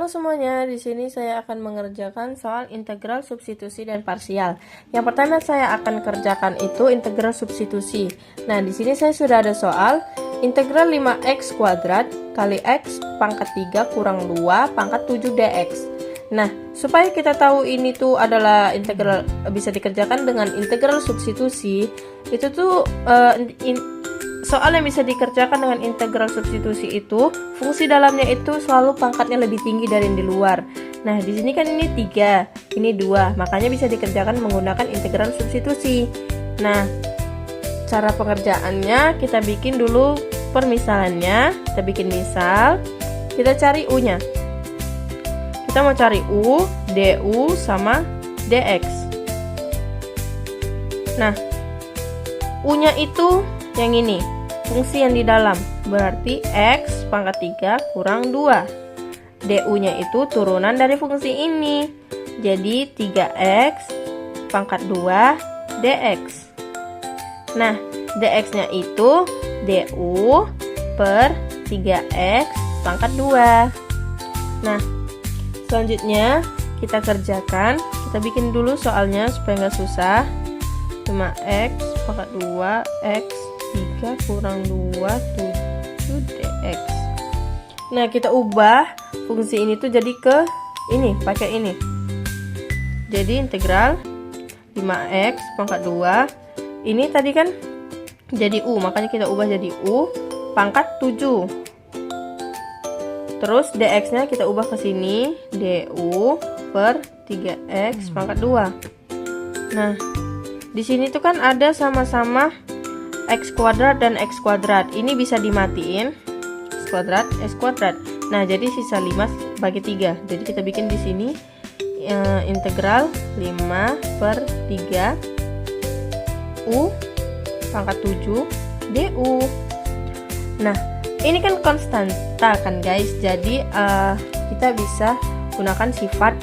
Halo semuanya, di sini saya akan mengerjakan soal integral substitusi dan parsial. Yang pertama saya akan kerjakan itu integral substitusi. Nah, di sini saya sudah ada soal integral 5x kuadrat kali x pangkat 3 kurang 2 pangkat 7 dx. Nah, supaya kita tahu ini tuh adalah integral bisa dikerjakan dengan integral substitusi, itu tuh soal yang bisa dikerjakan dengan integral substitusi itu fungsi dalamnya itu selalu pangkatnya lebih tinggi dari yang di luar. Nah, di sini kan ini 3, ini 2, makanya bisa dikerjakan menggunakan integral substitusi. Nah, cara pengerjaannya kita bikin dulu permisalannya. Kita bikin misal, kita cari u-nya. Kita mau cari u, du sama dx. Nah, u-nya itu yang ini, fungsi yang di dalam, berarti x pangkat 3 kurang 2. Du-nya itu turunan dari fungsi ini, jadi 3x pangkat 2 dx. Nah, dx-nya itu du per 3x pangkat 2. Nah, selanjutnya kita kerjakan, kita bikin dulu soalnya supaya nggak susah. 5x pangkat 2 x 3 kurang 2 7 dx. Nah, kita ubah fungsi ini tuh jadi ke ini, pakai ini. Jadi integral 5x pangkat 2. Ini tadi kan jadi u, makanya kita ubah jadi u pangkat 7. Terus dx-nya kita ubah ke sini, du per 3x pangkat 2. Nah, di sini tuh kan ada sama-sama x kuadrat dan x kuadrat. Ini bisa dimatiin, x kuadrat. Nah, jadi sisa 5 bagi 3. Jadi kita bikin di sini integral 5 per 3 u pangkat 7 du. Nah, ini kan konstanta kan guys. Jadi kita bisa gunakan sifat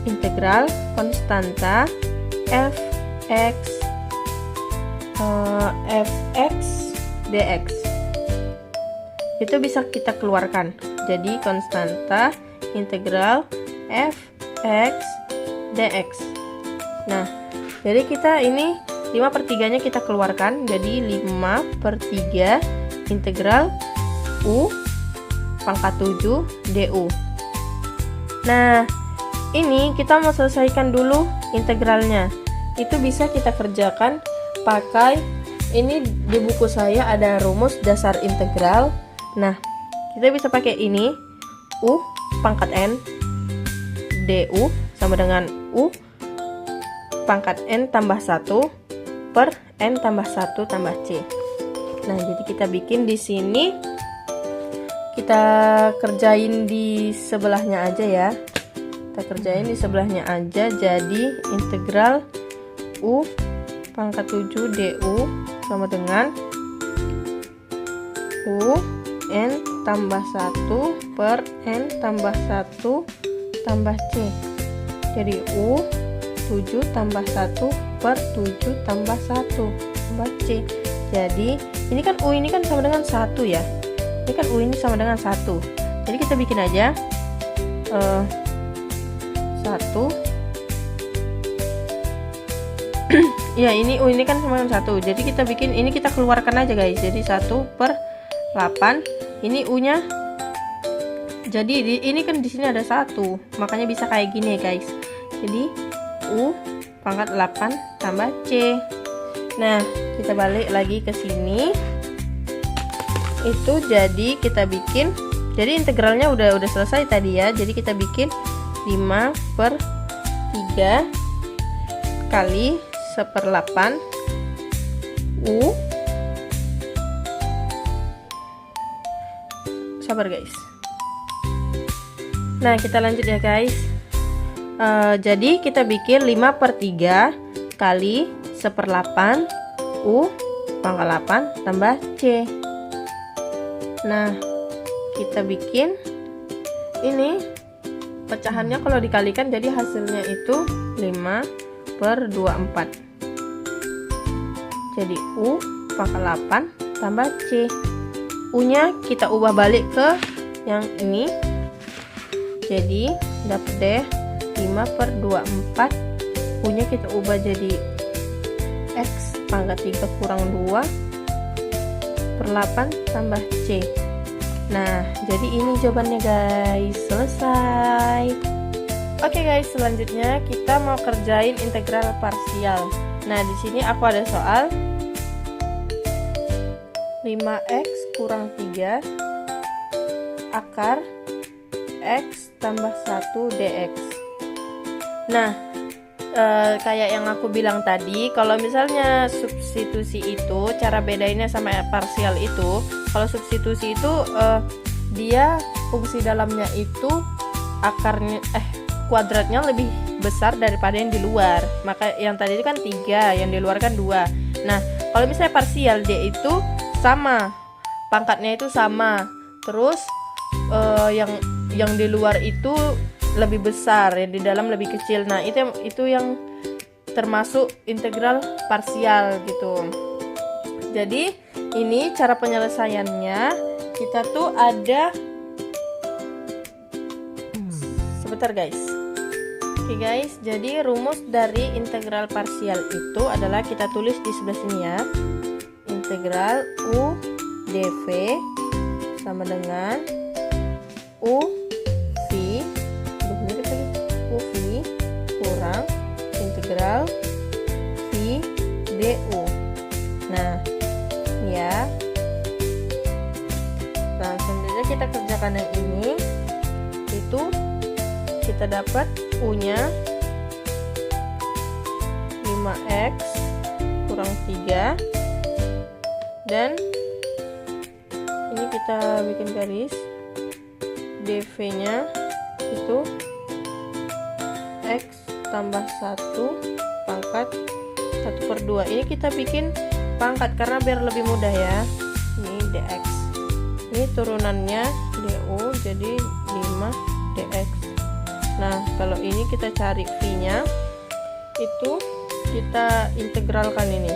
integral konstanta fx dx. Itu bisa kita keluarkan. Jadi konstanta integral fx dx. Nah, jadi kita ini 5 per 3 nya kita keluarkan. Jadi 5 per 3 integral u pangkat 7 du. Nah, ini kita mau selesaikan dulu integralnya. Itu bisa kita kerjakan pakai ini, di buku saya ada rumus dasar integral. Nah, kita bisa pakai ini, u pangkat n du sama dengan u pangkat n tambah 1 per n tambah 1 tambah c. Nah, jadi kita bikin di sini, kita kerjain di sebelahnya aja ya. Kita kerjain di sebelahnya aja. Jadi integral u pangkat 7 du sama dengan u n tambah 1 per n tambah 1 tambah c. Jadi u 7 tambah 1 per 7 tambah 1 tambah c. Jadi ini kan u ini kan sama dengan 1 ya. Ini kan u ini sama dengan 1. Jadi kita bikin aja 1 ya, ini u ini kan sama dengan 1. Jadi kita bikin ini, kita keluarkan aja guys. Jadi 1 per 8. Ini u nya, jadi ini kan di sini ada 1, makanya bisa kayak gini ya guys. Jadi u pangkat 8 tambah c. Nah, kita balik lagi ke sini. Itu jadi kita bikin, jadi integralnya udah selesai tadi ya. Jadi kita bikin 5 per 3 kali 1/8 u. Sabar guys. Nah, kita lanjut ya guys. Jadi kita bikin 5 per 3 kali 1/8 u pangkat 8 tambah c. Nah, kita bikin ini pecahannya kalau dikalikan, jadi hasilnya itu 5 per 24. Jadi u pangkat 8 tambah c. U nya kita ubah balik ke yang ini, Jadi dapat deh 5 per 24. U-nya kita ubah jadi X pangkat 3 kurang 2 per 8 tambah C. Nah, jadi ini jawabannya guys. Selesai. Oke guys, selanjutnya kita mau kerjain integral parsial. Nah, di sini aku ada soal 5x kurang 3 akar x tambah 1 dx. Nah, kayak yang aku bilang tadi, kalau misalnya substitusi itu, cara bedainnya sama parsial itu, kalau substitusi itu dia fungsi dalamnya itu akarnya kuadratnya lebih besar daripada yang di luar. Maka yang tadi itu kan 3, yang di luar kan 2. Nah, kalau misalnya parsial dia itu sama, pangkatnya itu sama. Terus yang di luar itu lebih besar, yang di dalam lebih kecil. Nah, itu yang termasuk integral parsial gitu. Jadi, ini cara penyelesaiannya. Kita tuh ada sebentar guys. Oke guys, jadi rumus dari integral parsial itu adalah kita tulis di sebelah sini ya. Integral U dv sama dengan U V, U V kurang integral V du. Nah, ya. Nah, selanjutnya kita kerjakan yang ini. Itu kita dapat U-nya 5x kurang 3, dan ini kita bikin garis. dv-nya itu x tambah 1 pangkat 1 per 2. Ini kita bikin pangkat karena biar lebih mudah ya. Ini dx, ini turunannya du, jadi 5 dx. Nah, kalau ini kita cari v-nya, itu kita integralkan ini.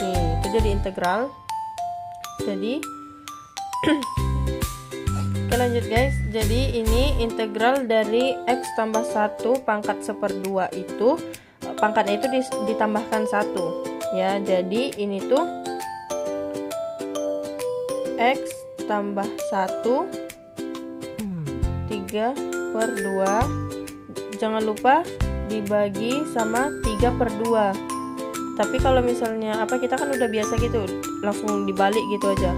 Nih, itu jadi integral. Jadi oke, lanjut guys. Jadi ini integral dari x tambah 1 pangkat 1/2 itu, pangkatnya itu ditambahkan 1 ya. Jadi ini tuh x tambah 1 3 per 2. Jangan lupa dibagi sama 3 per 2. Tapi kalau misalnya kita kan udah biasa gitu, langsung dibalik gitu aja.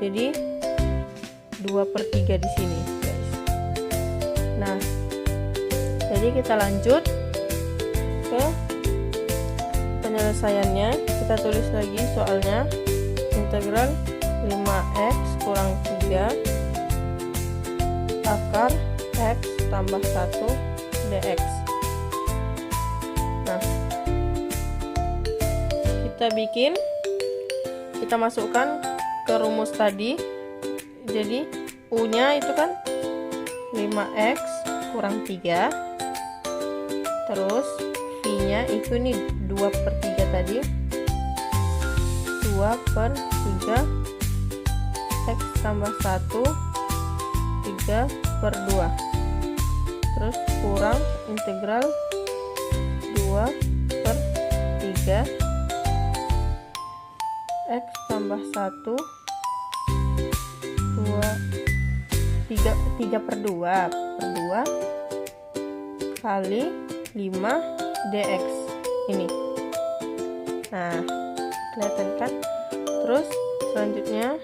Jadi 2 per 3 di sini guys. Nah, jadi kita lanjut ke penyelesaiannya. Kita tulis lagi soalnya. Integral 5x kurang 3 akar x tambah 1 dx. Nah, kita masukkan ke rumus tadi. Jadi U-nya itu kan 5x kurang 3, terus V-nya itu nih 2 per 3 tadi, 2 per 3 x tambah 1 3 per 2, terus kurang integral 2 per 3 x tambah 1 3 per 2 kali 5 dx ini. Nah, kelihatan kan? Terus selanjutnya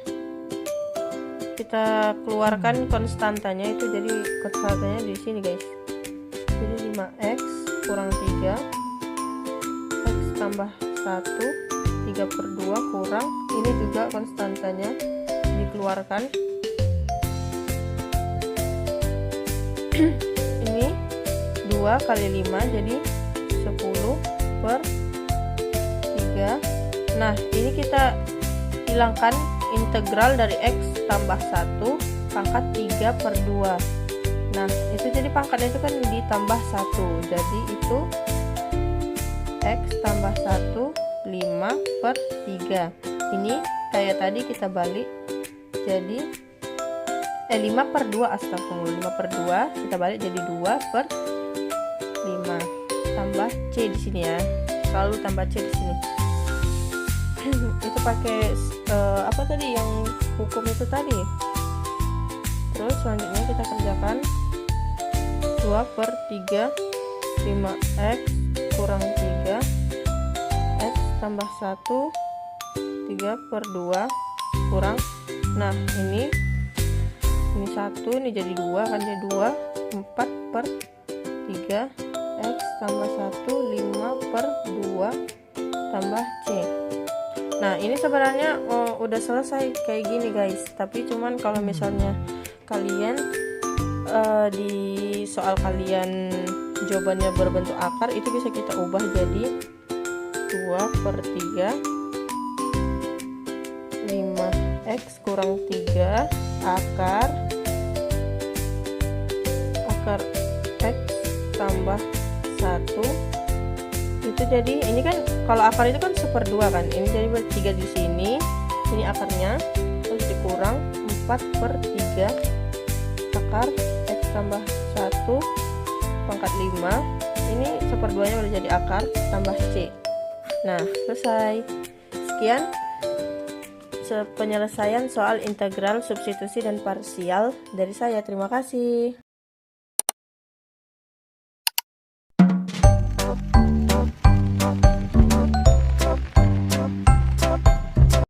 kita keluarkan konstantanya, itu jadi konstantanya di sini guys. Jadi 5x kurang 3 x tambah 1 3 per 2 kurang, ini juga konstantanya dikeluarkan. Ini 2 kali 5 jadi 10 per 3. Nah, ini kita hilangkan integral dari x tambah 1 pangkat 3 per 2. Nah, itu jadi pangkatnya itu kan ditambah 1. Jadi itu x tambah 1 5 per 3. Ini kayak tadi kita balik. Jadi 5 per 2, astagfirullah, 5 per 2 kita balik jadi 2 per 5 tambah C di sini ya, selalu tambah C di sini. Itu pakai apa tadi yang hukum itu tadi. Terus selanjutnya kita kerjakan 2 per 3 5x kurang 3 x tambah 1 3 per 2 kurang, nah ini 1, ini jadi 2 kan, jadi 2 4 per 3 x tambah 1 5 per 2 tambah C. Nah ini sebenarnya udah selesai kayak gini guys, tapi cuman kalau misalnya kalian di soal kalian jawabannya berbentuk akar, itu bisa kita ubah jadi 2 per 3 5x kurang 3 akar x tambah 1. Itu jadi ini kan kalau akar itu kan 1/2 kan, ini jadi 3 di sini, ini akarnya, terus dikurang 4 per 3 akar x tambah 1 pangkat 5, ini 1/2 nya udah jadi akar tambah C. Nah selesai. Sekian penyelesaian soal integral, substitusi dan parsial dari saya. Terima kasih.